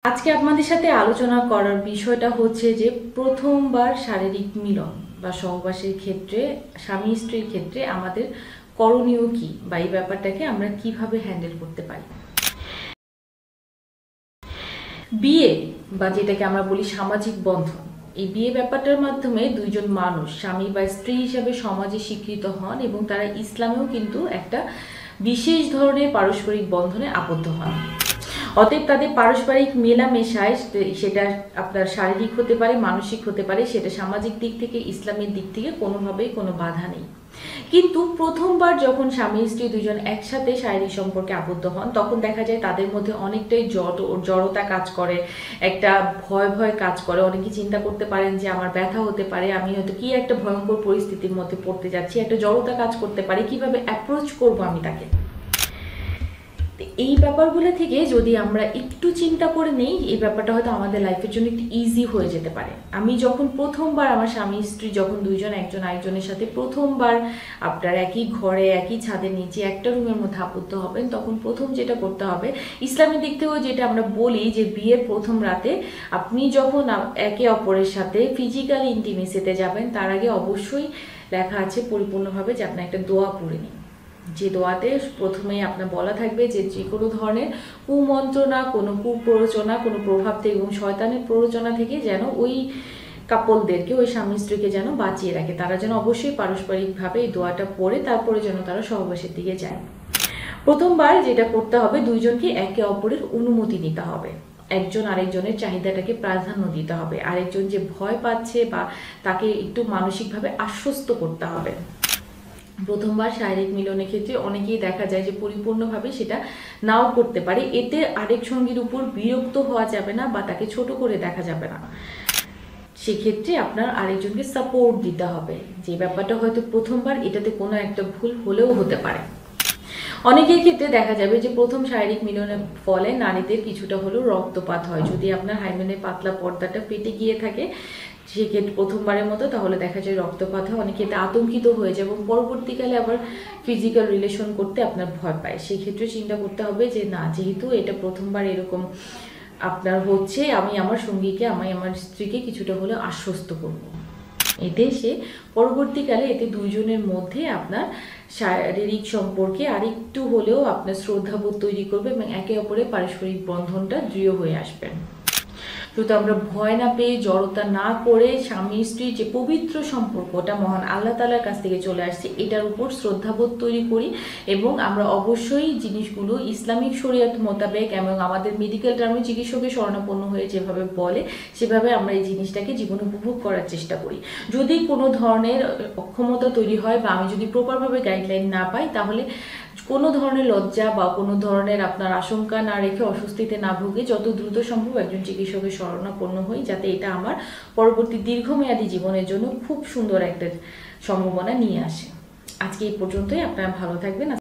আজকে আপনাদের সাথে আলোচনা করার বিষয়টা হচ্ছে যে প্রথমবার শারীরিক মিলন বা সহবাসের ক্ষেত্রে স্বামী স্ত্রীর ক্ষেত্রে আমাদের করণীয় কি বা এই ব্যাপারটাকে আমরা কিভাবে হ্যান্ডেল করতে পারি। বিয়ে বা যেটাকে আমরা বলি সামাজিক বন্ধন, এই বিয়ে ব্যাপারটার মাধ্যমে দুইজন মানুষ স্বামী বা স্ত্রী হিসাবে সমাজে স্বীকৃত হন এবং তারা ইসলামেও কিন্তু একটা বিশেষ ধরনের পারস্পরিক বন্ধনে আবদ্ধ হন। অতএব তাদের পারস্পরিক মেলামেশায় সেটা আপনার শারীরিক হতে পারে, মানসিক হতে পারে, সেটা সামাজিক দিক থেকে ইসলামের দিক থেকে কোনোভাবেই কোনো বাধা নেই। কিন্তু প্রথমবার যখন স্বামী স্ত্রী দুজন একসাথে শারীরিক সম্পর্কে আবদ্ধ হন তখন দেখা যায় তাদের মধ্যে অনেকটাই জড়তা কাজ করে, একটা ভয় ভয় কাজ করে। অনেকে চিন্তা করতে পারেন যে আমার ব্যথা হতে পারে, আমি হয়তো কি একটা ভয়ঙ্কর পরিস্থিতির মধ্যে পড়তে যাচ্ছি, একটা জড়তা কাজ করতে পারে, কিভাবে অ্যাপ্রোচ করবো আমি তাকে। এই ব্যাপারগুলো থেকে যদি আমরা একটু চিন্তা করে নেই, এই ব্যাপারটা হয়তো আমাদের লাইফের জন্য একটু ইজি হয়ে যেতে পারে। আমি যখন প্রথমবার আমার স্বামী স্ত্রী যখন দুইজন একজন আরেকজনের সাথে প্রথমবার আপনার একই ঘরে একই ছাদের নিচে একটা রুমের মধ্যে আবদ্ধ হবেন, তখন প্রথম যেটা করতে হবে, ইসলামের দিক থেকেও যেটা আমরা বলি যে বিয়ের প্রথম রাতে আপনি যখন একে অপরের সাথে ফিজিক্যাল ইন্টিমেসিতে যাবেন তার আগে অবশ্যই লেখা আছে পরিপূর্ণভাবে যে আপনি একটা দোয়া পড়ে নিন, যে দোয়াতে প্রথমেই আপনার বলা থাকবে যে যে কোনো ধরনের কুমন্ত্রণা, কোনো কুপ্ররোচনা, কোনো প্রভাব থেকে এবং শয়তানের প্ররোচনা থেকে যেন ওই কাপলদেরকে, ওই স্বামী স্ত্রীকে যেন বাঁচিয়ে রাখে। তারা যেন অবশ্যই পারস্পরিকভাবে এই দোয়াটা পড়ে তারপরে যেন তারা সহবাসের দিকে যায়। প্রথমবার যেটা করতে হবে, দুইজনকে একে অপরের অনুমতি নিতে হবে, একজন আরেকজনের চাহিদাটাকে প্রাধান্য দিতে হবে, আরেকজন যে ভয় পাচ্ছে বা তাকে একটু মানসিকভাবে আশ্বস্ত করতে হবে। প্রথমবার শারীরিক মিলনের ক্ষেত্রে অনেকেই দেখা যায় যে পরিপূর্ণভাবে সেটা নাও করতে পারে। এতে আরেক সঙ্গীর উপর বিরক্ত হওয়া যাবে না বা তাকে ছোট করে দেখা যাবে না। সেক্ষেত্রে আপনার আরেকজনকে সাপোর্ট দিতে হবে। যে ব্যাপারটা হয়তো প্রথমবার, এটাতে কোনো একটা ভুল হলেও হতে পারে। অনেকের ক্ষেত্রে দেখা যাবে যে প্রথম শারীরিক মিলনের ফলে নারীদের কিছুটা হলেও রক্তপাত হয়। যদি আপনার হাইমেনের পাতলা পর্দাটা ফেটে গিয়ে থাকে সেক্ষেত্রে প্রথমবারের মতো, তাহলে দেখা যায় রক্তপাত হয়, অনেকে এতে আতঙ্কিত হয়ে যায় এবং পরবর্তীকালে আবার ফিজিক্যাল রিলেশন করতে আপনার ভয় পায়। সেক্ষেত্রে চিন্তা করতে হবে যে না, যেহেতু এটা প্রথমবার এরকম আপনার হচ্ছে, আমি আমার সঙ্গীকে, আমি আমার স্ত্রীকে কিছুটা হলেও আশ্বস্ত করব। এতে সে পরবর্তীকালে এতে দুইজনের মধ্যে আপনার শারীরিক সম্পর্কে আরেকটু হলেও আপনার শ্রদ্ধাবোধ তৈরি করবে এবং একে অপরের পারস্পরিক বন্ধনটা দৃঢ় হয়ে আসবেন। যদি আমরা ভয় না পেয়ে, জড়তা না করে, স্বামী স্ত্রীর যে পবিত্র সম্পর্কটা মহান আল্লাহ তাআলার কাছ থেকে চলে আসছে এটার উপর শ্রদ্ধাবোধ তৈরি করি এবং আমরা অবশ্যই জিনিসগুলো ইসলামিক শরীয়ত মোতাবেক এবং আমাদের মেডিকেল টার্মে চিকিৎসকের শরণাপন্ন হয়ে যেভাবে বলে সেভাবে আমরা এই জিনিসটাকে জীবনে উপভোগ করার চেষ্টা করি। যদি কোনো ধরনের অক্ষমতা তৈরি হয় বা আমি যদি প্রপারভাবে গাইডলাইন না পাই, তাহলে কোনো ধরনের লজ্জা বা কোনো ধরনের আপনার আশঙ্কা না রেখে, অস্বস্তিতে না ভুগে যত দ্রুত সম্ভব একজন চিকিৎসকের শরণাপন্ন হই, যাতে এটা আমার পরবর্তী দীর্ঘমেয়াদী জীবনের জন্য খুব সুন্দর একটা সম্ভাবনা নিয়ে আসে। আজকে এই পর্যন্তই। আপনারা ভালো থাকবেন।